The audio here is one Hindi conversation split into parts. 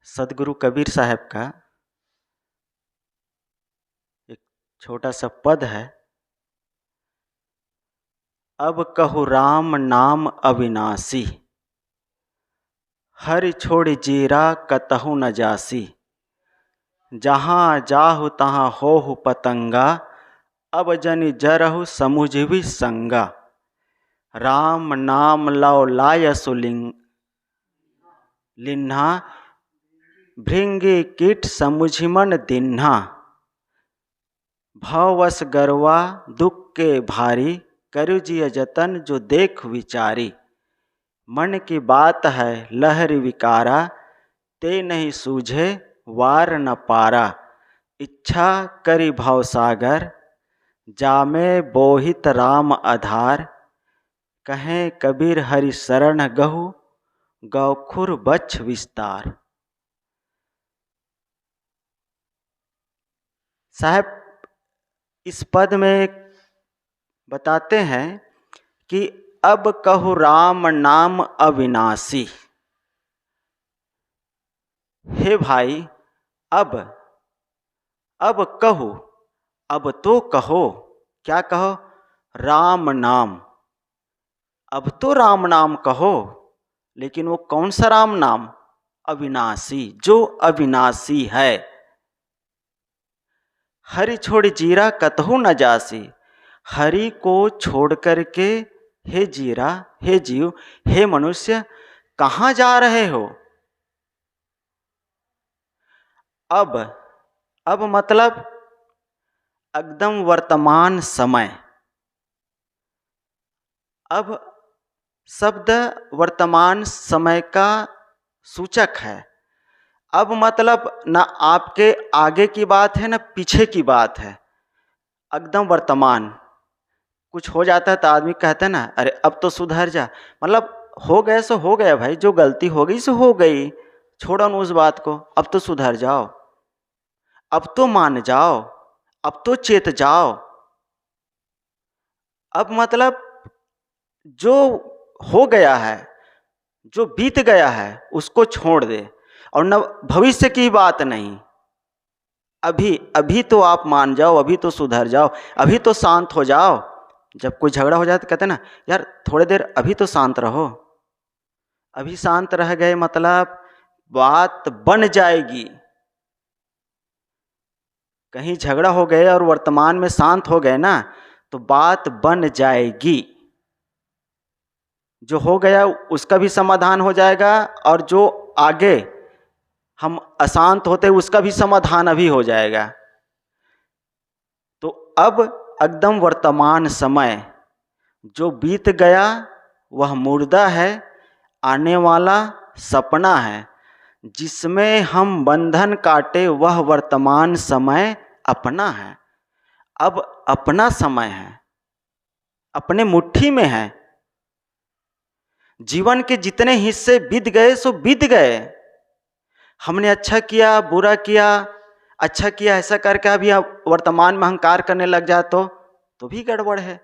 सदगुरु कबीर साहब का एक छोटा सा पद है। अब कहु राम नाम अविनाशी, हरि छोड़ जीरा कतहु न जासी। जहाँ जाहु तहाँ होहु पतंगा, अब जनि जरहु समुझिबि संगा। राम नाम लौ लायसु लिन्हा, भृंगी कीट समुझिमन दिन्हा। भवस गरवा दुख के भारी, करु जिय जतन जो देख विचारी। मन की बात है लहरी विकारा, ते नहीं सूझे वार न पारा। इच्छा करी भवसागर, जामे बोहित राम आधार। कहें कबीर हरि शरण गहु, गौखुर बछ विस्तार। साहब इस पद में बताते हैं कि अब कहु राम नाम अविनाशी। हे भाई, अब कहो, अब तो कहो। क्या कहो? राम नाम। अब तो राम नाम कहो, लेकिन वो कौन सा राम नाम? अविनाशी, जो अविनाशी है। हरि छोड़ जीरा कतहु न जासी। हरि को छोड़ करके हे जीरा, हे जीव, हे मनुष्य, कहाँ जा रहे हो? अब मतलब एकदम वर्तमान समय। अब शब्द वर्तमान समय का सूचक है। अब मतलब ना आपके आगे की बात है ना पीछे की बात है, एकदम वर्तमान। कुछ हो जाता है तो आदमी कहता है ना, अरे अब तो सुधर जा। मतलब हो गया सो हो गया भाई, जो गलती हो गई सो हो गई, छोड़ो न उस बात को। अब तो सुधर जाओ, अब तो मान जाओ, अब तो चेत जाओ। अब मतलब जो हो गया है, जो बीत गया है, उसको छोड़ दे। और न भविष्य की बात नहीं, अभी तो आप मान जाओ, अभी तो सुधर जाओ, अभी तो शांत हो जाओ। जब कोई झगड़ा हो जाए तो कहते हैं ना, यार थोड़ी देर अभी तो शांत रहो। अभी शांत रह गए मतलब बात बन जाएगी। कहीं झगड़ा हो गए और वर्तमान में शांत हो गए ना, तो बात बन जाएगी। जो हो गया उसका भी समाधान हो जाएगा, और जो आगे हम अशांत होते उसका भी समाधान अभी हो जाएगा। तो अब एकदम वर्तमान समय, जो बीत गया वह मुर्दा है, आने वाला सपना है। जिसमें हम बंधन काटे वह वर्तमान समय अपना है। अब अपना समय है, अपने मुट्ठी में है। जीवन के जितने हिस्से बीत गए सो बीत गए। हमने अच्छा किया, बुरा किया, अच्छा किया ऐसा करके अभी आप वर्तमान में अहंकार करने लग जाए तो भी गड़बड़ है।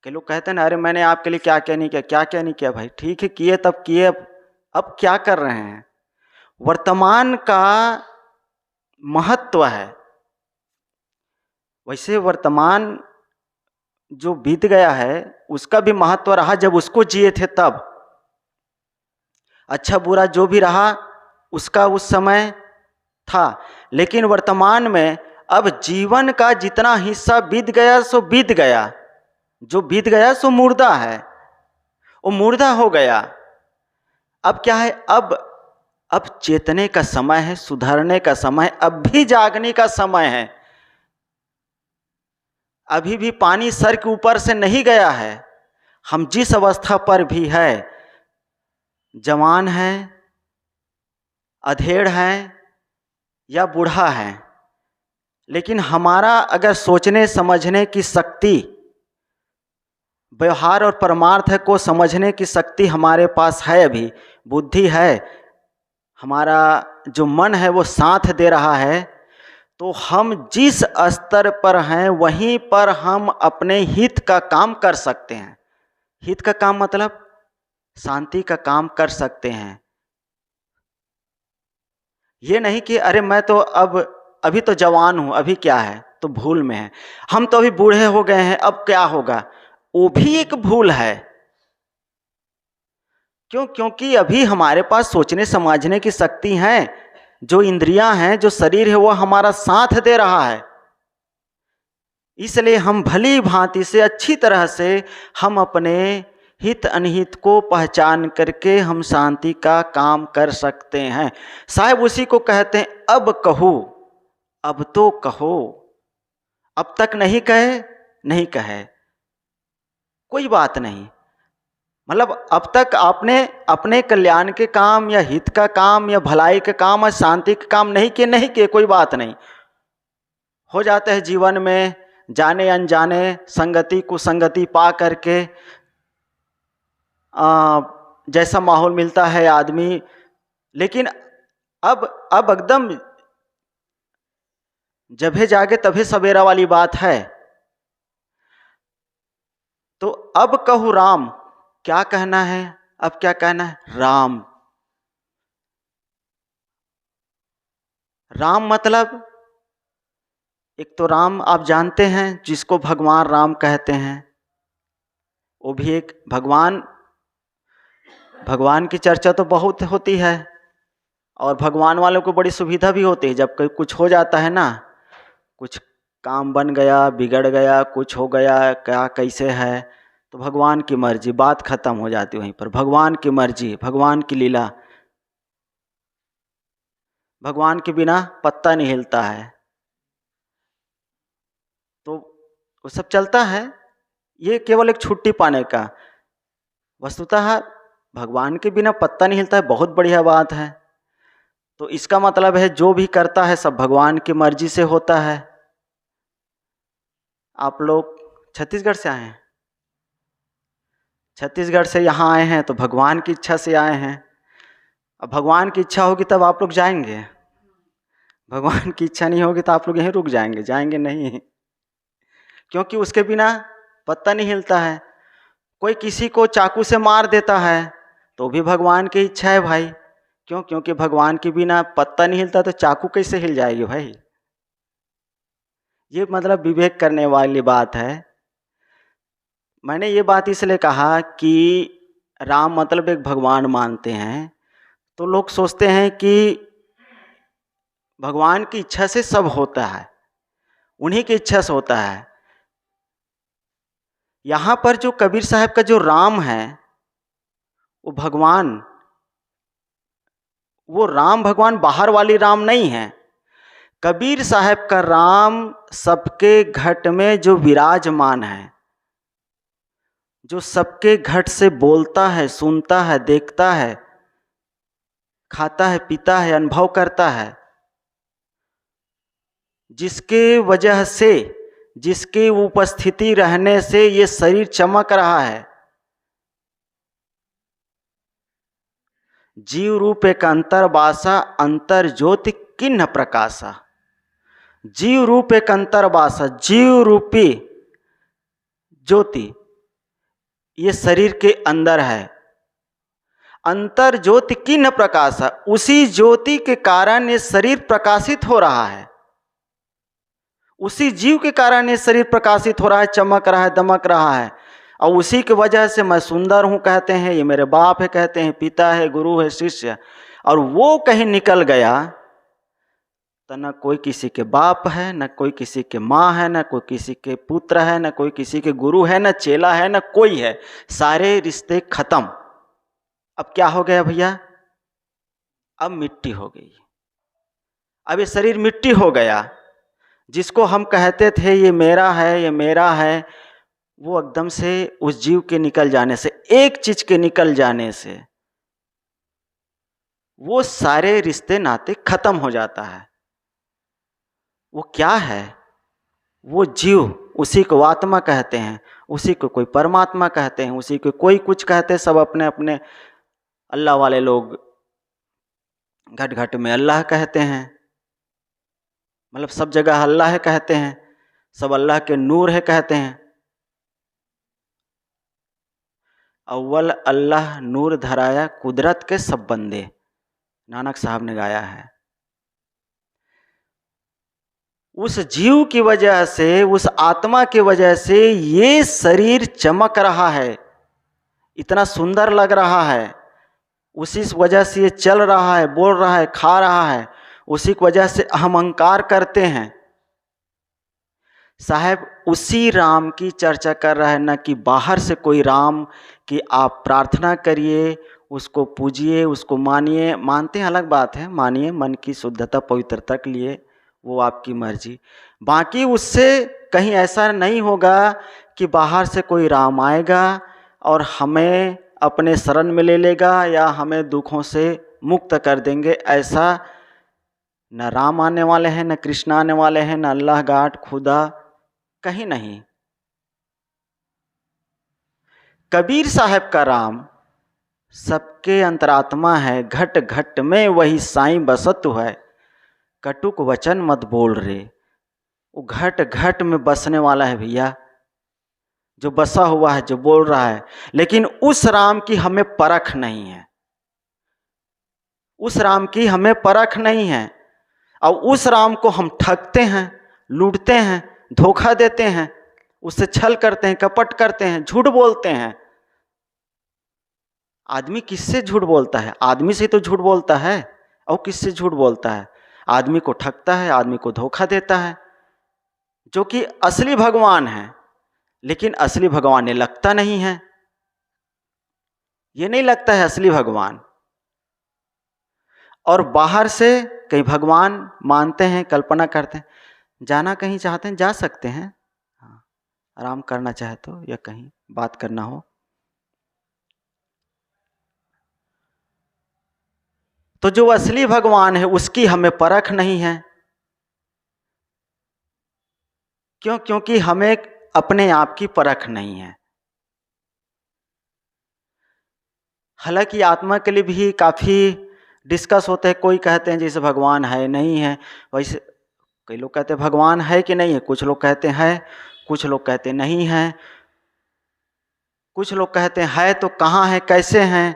कि लोग कहते हैं ना, अरे मैंने आपके लिए क्या क्या नहीं किया, क्या क्या नहीं किया। भाई ठीक है, किए तब किए, अब क्या कर रहे हैं? वर्तमान का महत्व है। वैसे वर्तमान जो बीत गया है उसका भी महत्व रहा, जब उसको जिए थे तब। अच्छा बुरा जो भी रहा उसका उस समय था। लेकिन वर्तमान में अब जीवन का जितना हिस्सा बीत गया सो बीत गया। जो बीत गया सो मुर्दा है, वो मुर्दा हो गया। अब क्या है? अब चेतने का समय है, सुधरने का समय, अब भी जागने का समय है। अभी भी पानी सर के ऊपर से नहीं गया है। हम जिस अवस्था पर भी है, जवान है, अधेड़ है या बूढ़ा है, लेकिन हमारा अगर सोचने समझने की शक्ति, व्यवहार और परमार्थ को समझने की शक्ति हमारे पास है, अभी बुद्धि है, हमारा जो मन है वो साथ दे रहा है, तो हम जिस स्तर पर हैं वहीं पर हम अपने हित का काम कर सकते हैं। हित का काम मतलब शांति का काम कर सकते हैं। ये नहीं कि अरे मैं तो अभी तो जवान हूं, अभी क्या है, तो भूल में है। हम तो अभी बूढ़े हो गए हैं, अब क्या होगा, वो भी एक भूल है। क्यों? क्योंकि अभी हमारे पास सोचने समझने की शक्ति है, जो इंद्रियां हैं, जो शरीर है, वो हमारा साथ दे रहा है। इसलिए हम भली भांति से अच्छी तरह से हम अपने हित अनहित को पहचान करके हम शांति का काम कर सकते हैं। साहब उसी को कहते हैं अब कहो, अब तो कहो। अब तक नहीं कहे, नहीं कहे, कोई बात नहीं। मतलब अब तक आपने अपने कल्याण के काम या हित का काम या भलाई के काम या शांति के काम नहीं किए, नहीं किए, कोई बात नहीं। हो जाते हैं जीवन में जाने अनजाने संगति कुसंगति पा करके जैसा माहौल मिलता है आदमी, लेकिन अब एकदम जभे जागे तभे सवेरा वाली बात है। तो अब कहूँ राम, क्या कहना है, अब क्या कहना है, राम। राम मतलब एक तो राम आप जानते हैं जिसको भगवान राम कहते हैं, वो भी एक भगवान। भगवान की चर्चा तो बहुत होती है और भगवान वालों को बड़ी सुविधा भी होती है। जब कोई कुछ हो जाता है ना, कुछ काम बन गया, बिगड़ गया, कुछ हो गया, क्या कैसे है, तो भगवान की मर्जी, बात खत्म हो जाती वहीं पर। भगवान की मर्जी, भगवान की लीला, भगवान के बिना पत्ता नहीं हिलता है। तो वो सब चलता है, ये केवल एक छुट्टी पाने का। वस्तुतः भगवान के बिना पत्ता नहीं हिलता है, बहुत बढ़िया बात है। तो इसका मतलब है जो भी करता है सब भगवान की मर्जी से होता है। आप लोग छत्तीसगढ़ से आए हैं, छत्तीसगढ़ से यहाँ आए हैं तो भगवान की इच्छा से आए हैं। अब भगवान की इच्छा होगी तब आप लोग जाएंगे, भगवान की इच्छा नहीं होगी तो आप लोग यहीं रुक जाएंगे, जाएंगे नहीं। क्योंकि उसके बिना पत्ता नहीं हिलता है। कोई किसी को चाकू से मार देता है तो भी भगवान की इच्छा है भाई। क्यों? क्योंकि भगवान के बिना पत्ता नहीं हिलता तो चाकू कैसे हिल जाएगी भाई। ये मतलब विवेक करने वाली बात है। मैंने ये बात इसलिए कहा कि राम मतलब एक भगवान मानते हैं, तो लोग सोचते हैं कि भगवान की इच्छा से सब होता है, उन्हीं की इच्छा से होता है। यहाँ पर जो कबीर साहब का जो राम है वो भगवान, वो राम भगवान बाहर वाली राम नहीं है। कबीर साहब का राम सबके घट में जो विराजमान है, जो सबके घट से बोलता है, सुनता है, देखता है, खाता है, पीता है, अनुभव करता है, जिसके वजह से, जिसकी उपस्थिति रहने से ये शरीर चमक रहा है। जीव रूप एक अंतर्वासा, अंतर ज्योति किन्ह प्रकाशा। जीव रूप एक अंतर्वासा, जीव रूपी ज्योति ये शरीर के अंदर है। अंतर ज्योति किन्ह प्रकाशा, उसी ज्योति के कारण ये शरीर प्रकाशित हो रहा है। उसी जीव के कारण ये शरीर प्रकाशित हो रहा है, चमक रहा है, दमक रहा है। और उसी की वजह से मैं सुंदर हूं कहते हैं, ये मेरे बाप है कहते हैं, पिता है, गुरु है, शिष्य। और वो कहीं निकल गया तो न कोई किसी के बाप है, न कोई किसी के माँ है, न कोई किसी के पुत्र है, न कोई किसी के गुरु है, न चेला है, न कोई है। सारे रिश्ते खत्म। अब क्या हो गया भैया? अब मिट्टी हो गई। अब ये शरीर मिट्टी हो गया। जिसको हम कहते थे ये मेरा है, ये मेरा है, वो एकदम से उस जीव के निकल जाने से, एक चीज के निकल जाने से वो सारे रिश्ते नाते खत्म हो जाता है। वो क्या है? वो जीव, उसी को आत्मा कहते हैं, उसी को कोई परमात्मा कहते हैं, उसी को कोई कुछ कहते हैं। सब अपने अपने अल्लाह वाले लोग घट घट में अल्लाह कहते हैं। मतलब सब जगह अल्लाह है कहते हैं, सब अल्लाह के नूर है कहते हैं। अव्वल अल्लाह नूर धराया कुदरत के सब बंदे, नानक साहब ने गाया है। उस जीव की वजह से, उस आत्मा की वजह से ये शरीर चमक रहा है, इतना सुंदर लग रहा है, उसी वजह से ये चल रहा है, बोल रहा है, खा रहा है, उसी की वजह से अहंकार करते हैं। साहब उसी राम की चर्चा कर रहा है, न कि बाहर से कोई राम कि आप प्रार्थना करिए, उसको पूजिए, उसको मानिए। मानते हैं अलग बात है, मानिए, मन की शुद्धता पवित्रता के लिए, वो आपकी मर्जी। बाकी उससे कहीं ऐसा नहीं होगा कि बाहर से कोई राम आएगा और हमें अपने शरण में ले लेगा या हमें दुखों से मुक्त कर देंगे। ऐसा न राम आने वाले हैं, न कृष्ण आने वाले हैं, न अल्लाह गाड खुदा, कहीं नहीं। कबीर साहब का राम सबके अंतरात्मा है, घट घट में वही साईं बसत है, कटुक वचन मत बोल रे। वो घट घट में बसने वाला है भैया, जो बसा हुआ है, जो बोल रहा है। लेकिन उस राम की हमें परख नहीं है, उस राम की हमें परख नहीं है, और उस राम को हम ठगते हैं, लूटते हैं, धोखा देते हैं, उससे छल करते हैं, कपट करते हैं, झूठ बोलते हैं। आदमी किससे झूठ बोलता है? आदमी से तो झूठ बोलता है। और किससे झूठ बोलता है? आदमी को ठगता है, आदमी को धोखा देता है, जो कि असली भगवान है। लेकिन असली भगवान ये लगता नहीं है, ये नहीं लगता है असली भगवान। और बाहर से कहीं भगवान मानते हैं, कल्पना करते हैं, जाना कहीं चाहते हैं जा सकते हैं, हाँ, आराम करना चाहे तो, या कहीं बात करना हो तो। जो असली भगवान है उसकी हमें परख नहीं है। क्यों? क्योंकि हमें अपने आप की परख नहीं है। हालांकि आत्मा के लिए भी काफ़ी डिस्कस होते हैं। कोई कहते हैं जैसे भगवान है नहीं है, वैसे कई लोग कहते हैं भगवान है कि नहीं है, कुछ लोग कहते हैं, कुछ लोग कहते नहीं है, कुछ लोग कहते हैं है तो कहाँ है, कैसे हैं।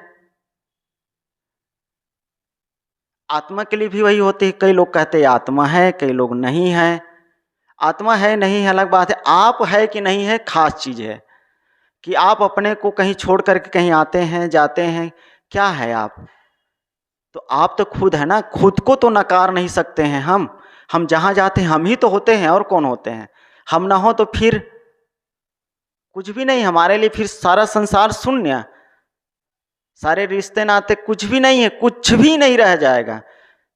आत्मा के लिए भी वही होती है, कई लोग कहते हैं आत्मा है, कई लोग नहीं है। आत्मा है नहीं है अलग बात है, आप है कि नहीं है खास चीज़ है। कि आप अपने को कहीं छोड़ करके कहीं आते हैं जाते हैं, क्या है आप? तो आप तो खुद है ना, खुद को तो नकार नहीं सकते हैं हम जहाँ जाते हैं हम ही तो होते हैं, और कौन होते हैं? हम ना हो तो फिर कुछ भी नहीं हमारे लिए, फिर सारा संसार शून्य, सारे रिश्ते नाते कुछ भी नहीं है, कुछ भी नहीं रह जाएगा।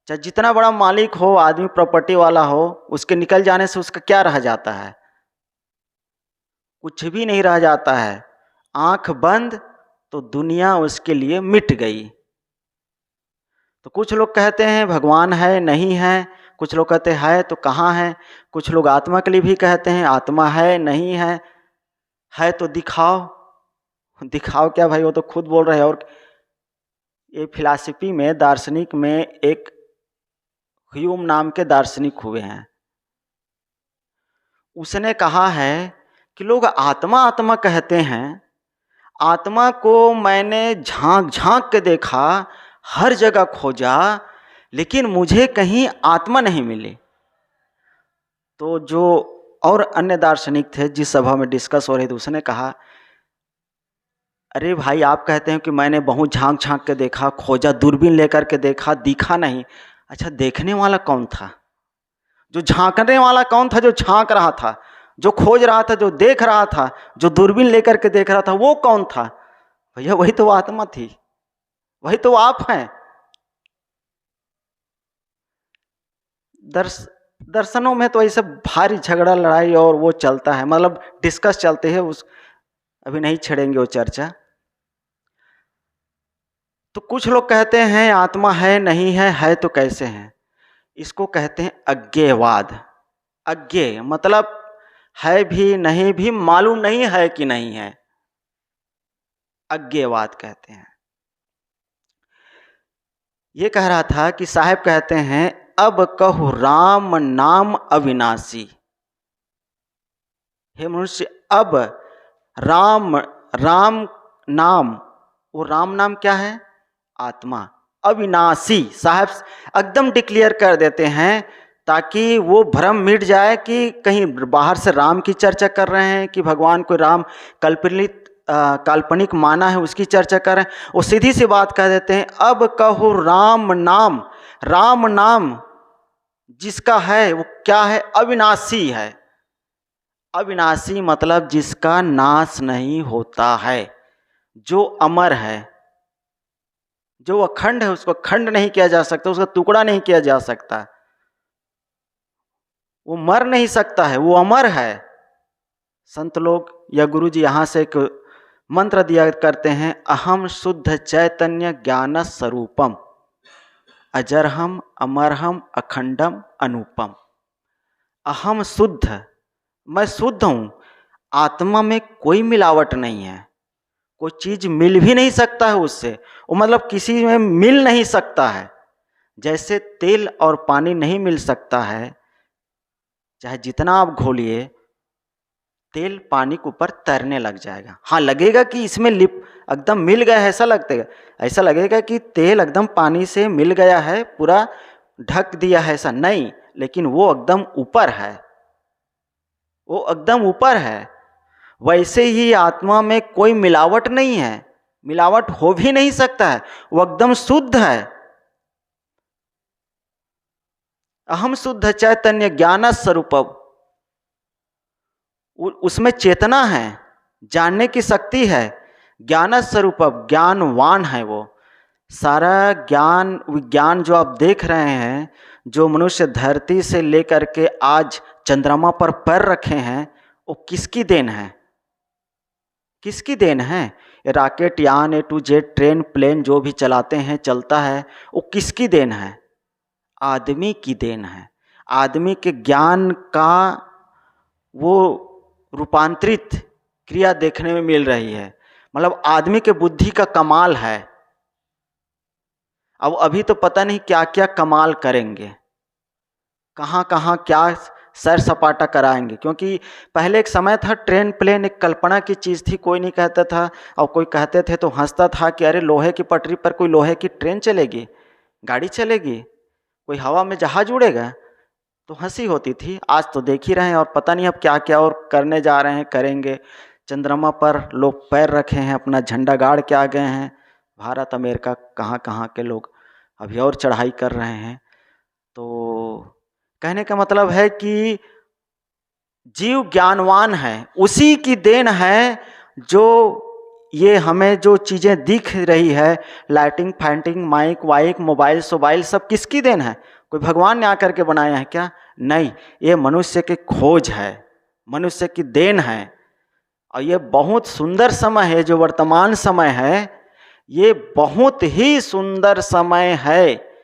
चाहे जितना बड़ा मालिक हो, आदमी प्रॉपर्टी वाला हो, उसके निकल जाने से उसका क्या रह जाता है? कुछ भी नहीं रह जाता है। आंख बंद तो दुनिया उसके लिए मिट गई। तो कुछ लोग कहते हैं भगवान है नहीं है, कुछ लोग कहते हैं है तो कहाँ है, कुछ लोग आत्मा के लिए भी कहते हैं आत्मा है नहीं है तो दिखाओ। दिखाओ क्या भाई, वो तो खुद बोल रहे हैं। और ये फिलॉसफी में, दार्शनिक में एक ह्यूम नाम के दार्शनिक हुए हैं, उसने कहा है कि लोग आत्मा आत्मा कहते हैं, आत्मा को मैंने झांक झांक के देखा, हर जगह खोजा, लेकिन मुझे कहीं आत्मा नहीं मिली। तो जो और अन्य दार्शनिक थे जिस सभा में डिस्कस हो रही थी, उसने कहा अरे भाई आप कहते हैं कि मैंने बहुत झांक झांक के देखा, खोजा, दूरबीन लेकर के देखा, दिखा नहीं। अच्छा देखने वाला कौन था? जो झांकने वाला कौन था? जो झांक रहा था, जो खोज रहा था, जो देख रहा था, जो दूरबीन लेकर के देख रहा था, वो कौन था? भैया वही तो आत्मा थी, वही तो आप हैं। दर्शनों में तो ऐसे भारी झगड़ा लड़ाई और वो चलता है, मतलब डिस्कस चलते हैं, उस अभी नहीं छेड़ेंगे वो चर्चा। तो कुछ लोग कहते हैं आत्मा है नहीं है तो कैसे है? इसको कहते हैं अज्ञेयवाद। अज्ञेय मतलब है भी नहीं भी, मालूम नहीं है कि नहीं है, अज्ञेयवाद कहते हैं। ये कह रहा था कि साहब कहते हैं अब कहु राम नाम अविनाशी। हे मनुष्य, अब राम राम नाम, वो राम नाम क्या है? आत्मा। अविनाशी साहब एकदम डिक्लेयर कर देते हैं ताकि वो भ्रम मिट जाए कि कहीं बाहर से राम की चर्चा कर रहे हैं कि भगवान को राम काल्पनिक माना है उसकी चर्चा कर रहे हैं। वो सीधी सी बात कह देते हैं, अब कहो राम नाम। राम नाम जिसका है वो क्या है? अविनाशी है। अविनाशी मतलब जिसका नाश नहीं होता है, जो अमर है, जो अखंड है, उसको खंड नहीं किया जा सकता, उसका टुकड़ा नहीं किया जा सकता, वो मर नहीं सकता है, वो अमर है। संत लोग या गुरु जी यहाँ से एक मंत्र दिया करते हैं, अहम शुद्ध चैतन्य ज्ञान स्वरूपम अजरहम अमरहम अखंडम अनुपम। अहम शुद्ध, मैं शुद्ध हूँ, आत्मा में कोई मिलावट नहीं है, कोई चीज मिल भी नहीं सकता है उससे, वो मतलब किसी में मिल नहीं सकता है। जैसे तेल और पानी नहीं मिल सकता है, चाहे जितना आप घोलिए तेल पानी के ऊपर तैरने लग जाएगा। हाँ, लगेगा कि इसमें लिप एकदम मिल गया है, ऐसा लगेगा कि तेल एकदम पानी से मिल गया है, पूरा ढक दिया है, ऐसा नहीं, लेकिन वो एकदम ऊपर है, वो एकदम ऊपर है। वैसे ही आत्मा में कोई मिलावट नहीं है, मिलावट हो भी नहीं सकता है, वो एकदम शुद्ध है। अहम शुद्ध चैतन्य ज्ञान स्वरूपम, उसमें चेतना है, जानने की शक्ति है, ज्ञान स्वरूप, ज्ञानवान है वो। सारा ज्ञान विज्ञान जो आप देख रहे हैं, जो मनुष्य धरती से लेकर के आज चंद्रमा पर पैर रखे हैं, वो किसकी देन है? किसकी देन है? रॉकेट यान A to Z train plane जो भी चलाते हैं, चलता है, वो किसकी देन है? आदमी की देन है। आदमी के ज्ञान का वो रूपांतरित क्रिया देखने में मिल रही है, मतलब आदमी के बुद्धि का कमाल है। अब अभी तो पता नहीं क्या क्या कमाल करेंगे, कहाँ कहाँ क्या सैर सपाटा कराएंगे, क्योंकि पहले एक समय था ट्रेन प्लेन एक कल्पना की चीज़ थी, कोई नहीं कहता था, और कोई कहते थे तो हंसता था कि अरे लोहे की पटरी पर कोई लोहे की ट्रेन चलेगी, गाड़ी चलेगी, कोई हवा में जहाज उड़ेगा, तो हंसी होती थी। आज तो देख ही रहे हैं, और पता नहीं अब क्या क्या और करने जा रहे हैं, करेंगे। चंद्रमा पर लोग पैर रखे हैं, अपना झंडा गाड़ के आ गए हैं। भारत अमेरिका कहाँ कहाँ के लोग अभी और चढ़ाई कर रहे हैं। तो कहने का मतलब है कि जीव ज्ञानवान है, उसी की देन है जो ये हमें जो चीज़ें दिख रही है, लाइटिंग फाइटिंग माइक वाइक मोबाइल सोबाइल, सब किसकी देन है? कोई भगवान ने आकर के बनाया है क्या? नहीं, ये मनुष्य की खोज है, मनुष्य की देन है। और ये बहुत सुंदर समय है, जो वर्तमान समय है, ये बहुत ही सुंदर समय है।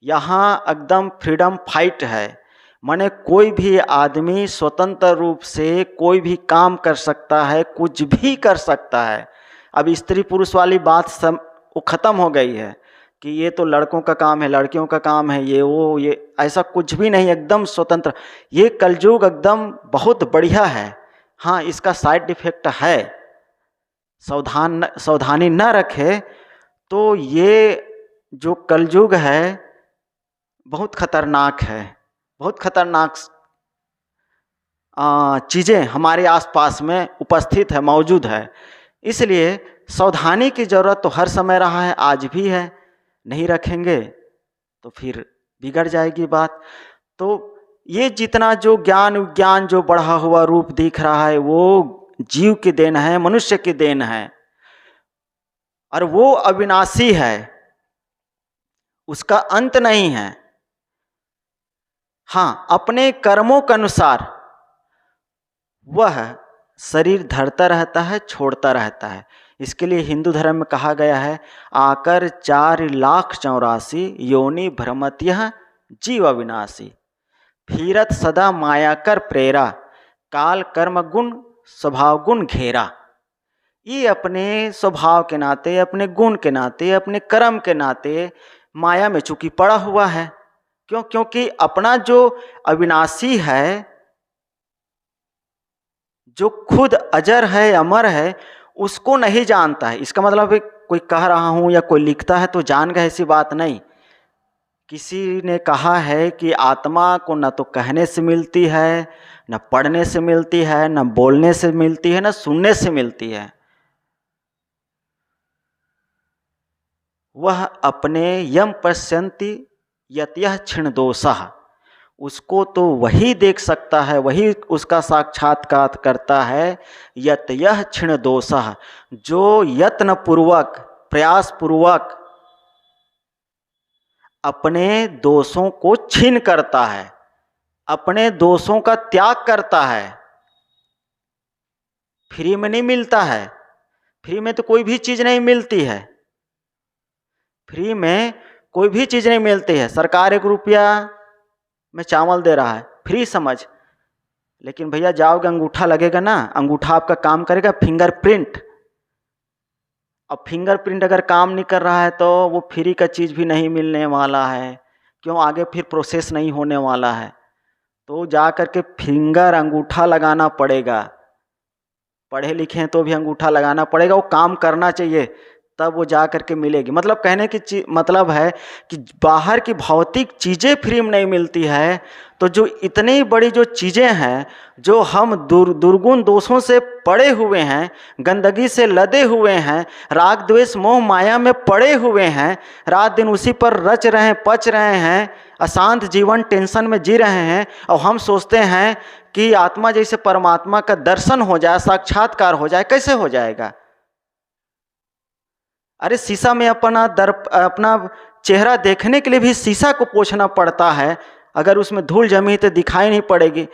यहाँ एकदम फ्रीडम फाइट है, माने कोई भी आदमी स्वतंत्र रूप से कोई भी काम कर सकता है, कुछ भी कर सकता है। अब स्त्री पुरुष वाली बात वो खत्म हो गई है कि ये तो लड़कों का काम है, लड़कियों का काम है, ये वो, ये ऐसा कुछ भी नहीं, एकदम स्वतंत्र। ये कलयुग एकदम बहुत बढ़िया है। हाँ, इसका साइड इफेक्ट है, सावधानी न रखे तो ये जो कलयुग है बहुत खतरनाक है, बहुत खतरनाक चीज़ें हमारे आसपास में उपस्थित है, मौजूद है। इसलिए सावधानी की ज़रूरत तो हर समय रहा है, आज भी है। नहीं रखेंगे तो फिर बिगड़ जाएगी बात। तो ये जितना जो ज्ञान विज्ञान जो बढ़ा हुआ रूप दिख रहा है, वो जीव की देन है, मनुष्य की देन है, और वो अविनाशी है, उसका अंत नहीं है। हाँ, अपने कर्मों के अनुसार वह शरीर धरता रहता है, छोड़ता रहता है। इसके लिए हिंदू धर्म में कहा गया है, आकर 4,84,000 योनि भ्रमत्यः जीव अविनाशी, फिरत सदा माया कर प्रेरा, काल कर्म गुण स्वभाव गुण घेरा। ये अपने स्वभाव के नाते, अपने गुण के नाते, अपने कर्म के नाते माया में चूंकि पड़ा हुआ है, क्यों? क्योंकि अपना जो अविनाशी है, जो खुद अजर है, अमर है, उसको नहीं जानता है। इसका मतलब है कोई कह रहा हूं या कोई लिखता है तो जान गए, ऐसी बात नहीं। किसी ने कहा है कि आत्मा को न तो कहने से मिलती है, न पढ़ने से मिलती है, न बोलने से मिलती है, न सुनने से मिलती है। वह अपने यम पश्यन्ति यतयः क्षीण दोषः, उसको तो वही देख सकता है, वही उसका साक्षात्कार करता है। यतयः क्षीण दोषः, जो यत्न पूर्वक, प्रयास पूर्वक अपने दोषों को छीन करता है, अपने दोषों का त्याग करता है। फ्री में नहीं मिलता है, फ्री में तो कोई भी चीज नहीं मिलती है। फ्री में कोई भी चीज नहीं मिलती है। सरकार 1 रुपया में चावल दे रहा है, फ्री समझ, लेकिन भैया जाओगे अंगूठा लगेगा ना, अंगूठा आपका काम करेगा, फिंगरप्रिंट। अब फिंगरप्रिंट अगर काम नहीं कर रहा है तो वो फ्री का चीज़ भी नहीं मिलने वाला है। क्यों? आगे फिर प्रोसेस नहीं होने वाला है। तो जा कर के फिंगर, अंगूठा लगाना पड़ेगा। पढ़े लिखे हैं तो भी अंगूठा लगाना पड़ेगा, वो काम करना चाहिए, तब वो जा कर के मिलेगी। मतलब कहने की मतलब है कि बाहर की भौतिक चीज़ें फ्री में नहीं मिलती है, तो जो इतनी बड़ी जो चीज़ें हैं, जो हम दुर्गुण दोषों से पड़े हुए हैं, गंदगी से लदे हुए हैं, राग द्वेष मोह माया में पड़े हुए हैं, रात दिन उसी पर रच रहे हैं, पच रहे हैं, अशांत जीवन टेंशन में जी रहे हैं, और हम सोचते हैं कि आत्मा जैसे परमात्मा का दर्शन हो जाए, साक्षात्कार हो जाए। कैसे हो जाएगा? अरे शीशा में अपना चेहरा देखने के लिए भी शीशा को पोंछना पड़ता है। अगर उसमें धूल जमी तो दिखाई नहीं पड़ेगी।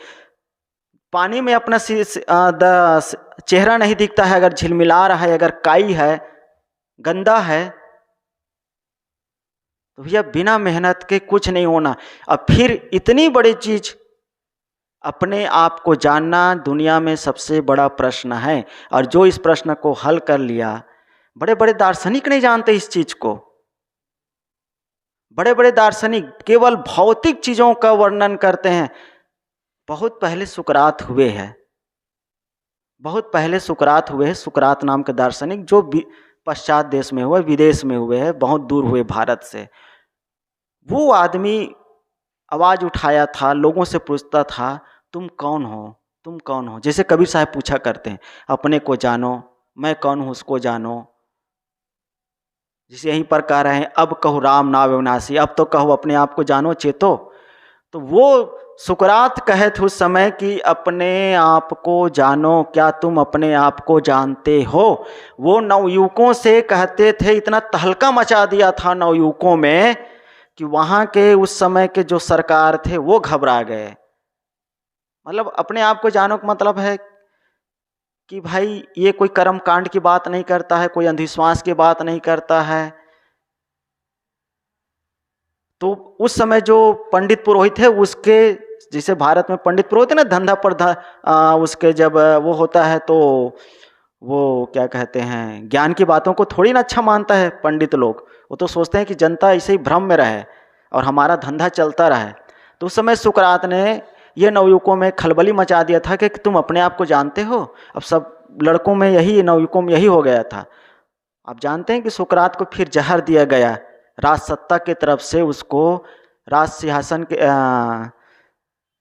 पानी में अपना चेहरा नहीं दिखता है, अगर झिलमिला रहा है, अगर काई है, गंदा है, तो भैया बिना मेहनत के कुछ नहीं होना। अब फिर इतनी बड़ी चीज अपने आप को जानना दुनिया में सबसे बड़ा प्रश्न है, और जो इस प्रश्न को हल कर लिया, बड़े बड़े दार्शनिक नहीं जानते इस चीज को। बड़े बड़े दार्शनिक केवल भौतिक चीजों का वर्णन करते हैं। बहुत पहले सुकरात हुए हैं, बहुत पहले सुकरात हुए हैं, सुकरात नाम के दार्शनिक, जो पश्चात देश में हुए, विदेश में हुए हैं, बहुत दूर हुए भारत से। वो आदमी आवाज उठाया था, लोगों से पूछता था, तुम कौन हो, तुम कौन हो? जैसे कबीर साहब पूछा करते हैं, अपने को जानो, मैं कौन हूं उसको जानो। जिसे यहीं पर कह रहे हैं, अब कहो राम नाम अविनाशी, अब तो कहो अपने आप को जानो चेतो। तो वो सुकरात कहे थे उस समय कि अपने आप को जानो, क्या तुम अपने आप को जानते हो? वो नवयुवकों से कहते थे, इतना तहलका मचा दिया था नवयुवकों में कि वहां के उस समय के जो सरकार थे वो घबरा गए। मतलब अपने आप को जानो का मतलब है कि भाई ये कोई कर्म कांड की बात नहीं करता है, कोई अंधविश्वास की बात नहीं करता है। तो उस समय जो पंडित पुरोहित है, उसके जैसे भारत में पंडित पुरोहित है ना, धंधा पर उसके जब वो होता है तो वो क्या कहते हैं, ज्ञान की बातों को थोड़ी ना अच्छा मानता है पंडित लोग। वो तो सोचते हैं कि जनता ऐसे ही भ्रम में रहे और हमारा धंधा चलता रहे। तो उस समय सुकरात ने ये नवयुवकों में खलबली मचा दिया था कि तुम अपने आप को जानते हो। अब सब लड़कों में यही, नवयुवकों में यही हो गया था। आप जानते हैं कि सुकरात को फिर जहर दिया गया राज सत्ता की तरफ से, उसको राज सिंहासन के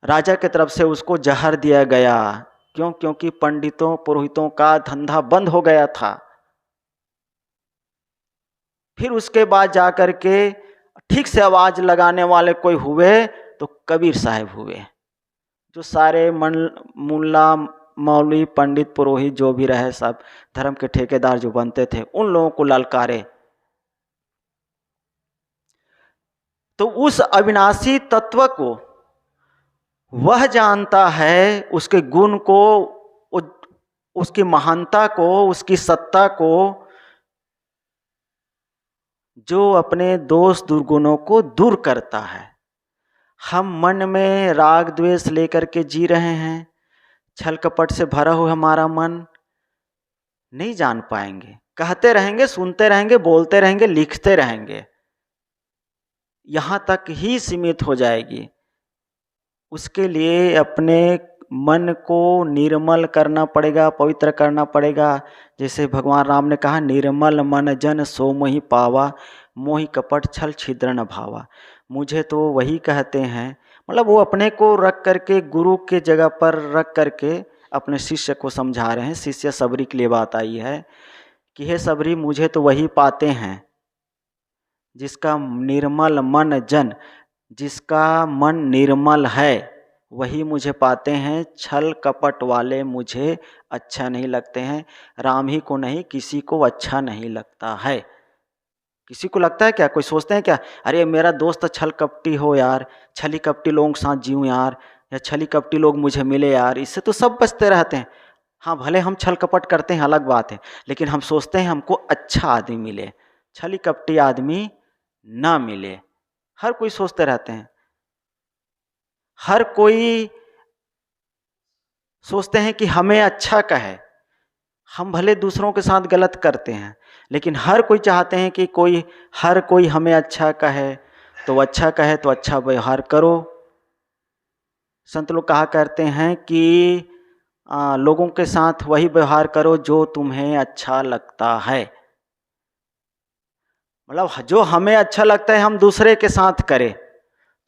राजा की तरफ से उसको जहर दिया गया। क्यों? क्योंकि पंडितों पुरोहितों का धंधा बंद हो गया था। फिर उसके बाद जाकर के ठीक से आवाज लगाने वाले कोई हुए तो कबीर साहब हुए, जो सारे मुल्ला मौलवी पंडित पुरोहित जो भी रहे, सब धर्म के ठेकेदार जो बनते थे, उन लोगों को ललकारे। तो उस अविनाशी तत्व को वह जानता है, उसके गुण को, उसकी महानता को, उसकी सत्ता को, जो अपने दोष दुर्गुणों को दूर करता है। हम मन में राग द्वेष लेकर के जी रहे हैं, छल कपट से भरा हुआ हमारा मन, नहीं जान पाएंगे। कहते रहेंगे, सुनते रहेंगे, बोलते रहेंगे, लिखते रहेंगे, यहाँ तक ही सीमित हो जाएगी। उसके लिए अपने मन को निर्मल करना पड़ेगा, पवित्र करना पड़ेगा। जैसे भगवान राम ने कहा, निर्मल मन जन सो मोहि पावा, मोहि कपट छल छिद्र न भावा। मुझे तो वही कहते हैं, मतलब वो अपने को रख करके, गुरु के जगह पर रख करके अपने शिष्य को समझा रहे हैं। शिष्य सबरी के लिए बात आई है कि हे सबरी, मुझे तो वही पाते हैं जिसका निर्मल मन जन, जिसका मन निर्मल है वही मुझे पाते हैं। छल कपट वाले मुझे अच्छा नहीं लगते हैं। राम ही को नहीं, किसी को अच्छा नहीं लगता है। किसी को लगता है क्या? कोई सोचते हैं क्या, अरे मेरा दोस्त छल कपटी हो यार, छली कपटी लोगों के साथ जीऊँ यार, या छली कपटी लोग मुझे मिले यार, इससे तो सब बचते रहते हैं। हाँ, भले हम छल कपट करते हैं, अलग बात है, लेकिन हम सोचते हैं हमको अच्छा आदमी मिले, छली कपटी आदमी ना मिले। हर कोई सोचते रहते हैं, हर कोई सोचते हैं कि हमें अच्छा कहे। हम भले दूसरों के साथ गलत करते हैं, लेकिन हर कोई चाहते हैं कि हर कोई हमें अच्छा कहे। तो अच्छा कहे तो अच्छा व्यवहार करो। संत लोग कहा करते हैं कि लोगों के साथ वही व्यवहार करो जो तुम्हें अच्छा लगता है। मतलब जो हमें अच्छा लगता है हम दूसरे के साथ करें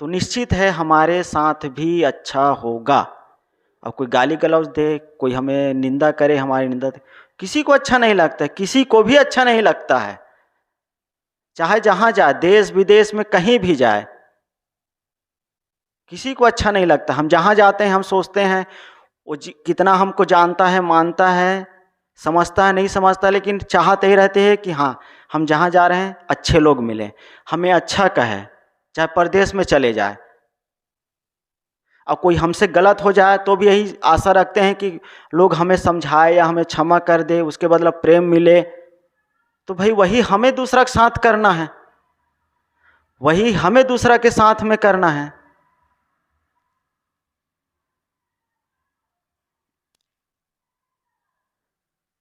तो निश्चित है हमारे साथ भी अच्छा होगा। अब कोई गाली गलौज दे, कोई हमें निंदा करे, हमारी निंदा दे, किसी को अच्छा नहीं लगता है, किसी को भी अच्छा नहीं लगता है। चाहे जहां जाए, देश विदेश में कहीं भी जाए, किसी को अच्छा नहीं लगता। हम जहां जाते हैं हम सोचते हैं वो कितना हमको जानता है, मानता है, समझता है, नहीं समझता, लेकिन चाहते ही रहते हैं कि हाँ, हम जहाँ जा रहे हैं अच्छे लोग मिले, हमें अच्छा कहे, चाहे परदेश में चले जाए। और कोई हमसे गलत हो जाए तो भी यही आशा रखते हैं कि लोग हमें समझाए या हमें क्षमा कर दे, उसके बदला प्रेम मिले। तो भाई वही हमें दूसरा के साथ करना है, वही हमें दूसरा के साथ में करना है।